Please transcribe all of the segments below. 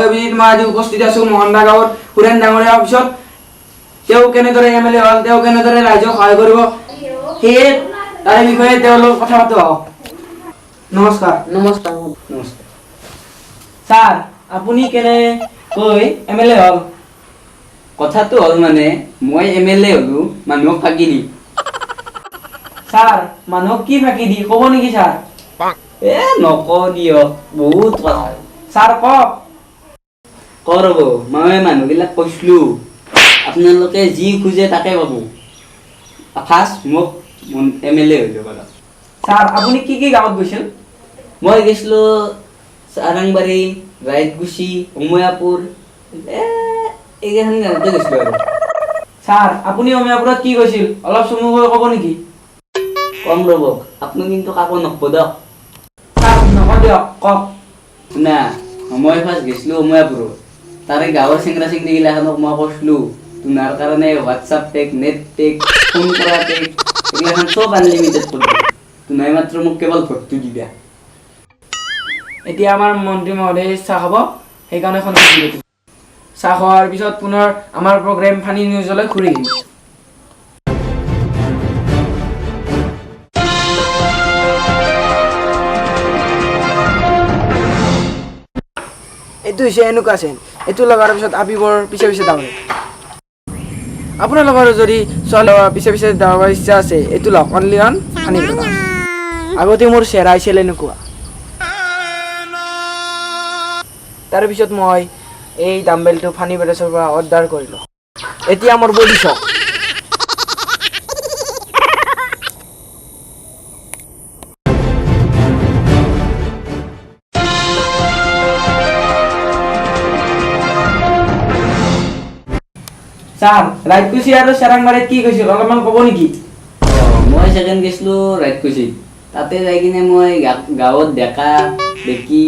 অভিজিত মই আজি উপস্থিত আছো মোহনদা গাঁৱৰ সুৰেন ডাঙৰীয়া অফিচত। তেওঁ কেনেদৰে এমএলএ হ'ল, তেওঁ কেনেদৰে ৰাইজক সহায় কৰিব, সেয়ে তাৰে বিষয়ে তেওঁলোক কথা পাতো আহক। নমস্কাৰ। নমস্কাৰ। নমস্কাৰ ছাৰ, আপুনি কেনেকৈ এমএলএ হ'ল? কথাটো হ'ল মানে মই এমএলএ হ'লো মানুহক ফাঁকি দি। ছাৰ, মানুহক কি ফাঁকি দি ক'ব নেকি ছাৰ? নকওঁ দিয়ক, বহুত কথা। ছাৰ কওক। ৰ'ব, মই মানুহবিলাক কৈছিলো আপোনালোকে যি খোজে তাকে পাব। ফাৰ্ষ্ট মোক এমএলএ হৈ যাব। ছাৰ, আপুনি কি কি গাঁৱত গৈছিল? মই গৈছিলো চাৰাংবাৰী, ৰাইতগুচি, উময়াপুৰ, এইকেইখন গাঁৱতে গৈছিলো আৰু। ছাৰ, আপুনি অমিয়াপুৰত কি কৈছিল অলপ চমুকৈ ক'ব নেকি? কম ৰ'ব, আপুনি কিন্তু কাকো নকব দিয়ক। ছাৰ নকওঁ দিয়ক, কওক। শুনা, মই ফাৰ্ষ্ট গৈছিলো উময়াপুৰত। তাৰে গাঁৱৰ চেংৰা চেংৰিগিলাখনক মই কৈছিলো তোমাৰ কাৰণে WhatsApp pack, net pack, phone কৰা পেক এইগিলাখন চব আনলিমিটেড কৰিব। তুমি মাত্ৰ মোক কেৱল ভোটটো দিবা। এতিয়া আমাৰ মন্ত্ৰী মহোদয়ে চাহ খাব, সেইকাৰণে এখন বিৰতি। চাহ খোৱাৰ পিছত পুনৰ আমাৰ প্ৰগ্ৰেম ফানি নিউজলৈ ঘূৰি আহিম। এইটো হৈছে এনেকুৱা চেন, এইটো লগাৰ পিছত আপিবৰ পিছে পিছে দাউৰে। আপোনালোকৰ যদি ছোৱালী পিছে পিছে দাউৰাৰ ইচ্ছা আছে, এইটো লওক, অনলি অন ফানি ব্ৰাদাৰ্ছ। আগতে মোৰ চেহেৰা আহিছিল এনেকুৱা। তাৰপিছত মই এই ডাম্বেলটো ফানি ব্ৰাদাৰ্ছৰ পৰা অৰ্ডাৰ কৰিলোঁ। এতিয়া মোৰ বডি চাওক। ছাৰ, ৰাইতকুচি আৰু চেৰাংবাৰীত কি কৈছিল অলপমান ক'ব নেকি? মই ছেকেণ্ড গৈছিলো ৰাইতকুচি। তাতে যাই কিনে মই গাঁৱত ডেকা ডেকি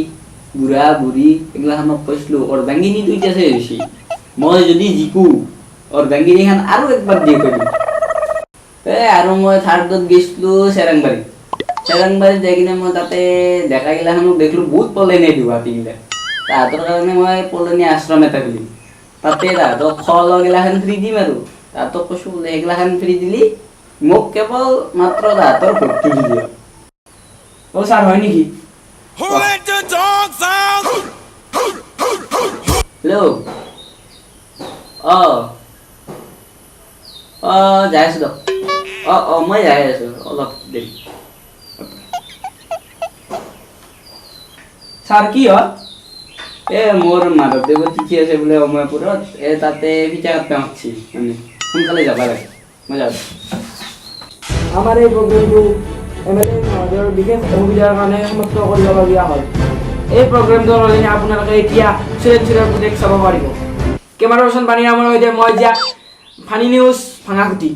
বুঢ়া বুঢ়ী এইগিলাখনক কৈছিলো অৰ্ধাংগিনীটো এতিয়া চাই হৈছে, মই যদি জিকো অৰ্ধাংগিনীখন আৰু একবাৰ দিয়ে কৰিম। আৰু মই থাৰ্ডত গৈছিলো চেৰাংবাৰীত। চেৰাংবাৰীত যাই কিনে মই তাতে ডেকাগিলাখনক দেখিলো বহুত পলনি দিওঁ হাতীগিলা। তাহাঁতৰ কাৰণে মই পলনি আশ্ৰম এটা খুলিম। তাতে তাহাঁতক খোৱা গিলাখান ফ্ৰী দিম আৰু তাহাঁতক কৈছো বোলে সেইগিলাখান ফ্ৰী দিলি মোক কেৱল মাত্ৰ তাহাঁতৰ ভোটটো দি দিয়ক। অ' ছাৰ, হয় নেকি? হেল্ল', যাই আছো দিয়ক। মই যাই আছো অলপ দেৰি। ছাৰ, কি হ'ল? মোৰ মাধৱদেৱৰ তিথি আছে বোলে অময়াপুৰত, তাতে পিঠা কাটবা মাতছি, মানে সোনকালে যাব লাগে। মই যাওঁ। আমাৰ এই প্ৰগ্ৰেমটো এমএলএ মহোদয়ৰ বিশেষ অসুবিধাৰ কাৰণে সমাপ্ত কৰিবলগীয়া হ'ল। এই প্ৰগ্ৰেমটোৰ হ'লে আপোনালোকে এতিয়া চিৰিয়াল প্ৰজেক্ট চাব পাৰিব। কেমেৰা পাৰ্চন বাণী নামৰ সৈতে মই এতিয়া ফানি নিউজ ভাঙাকুটি।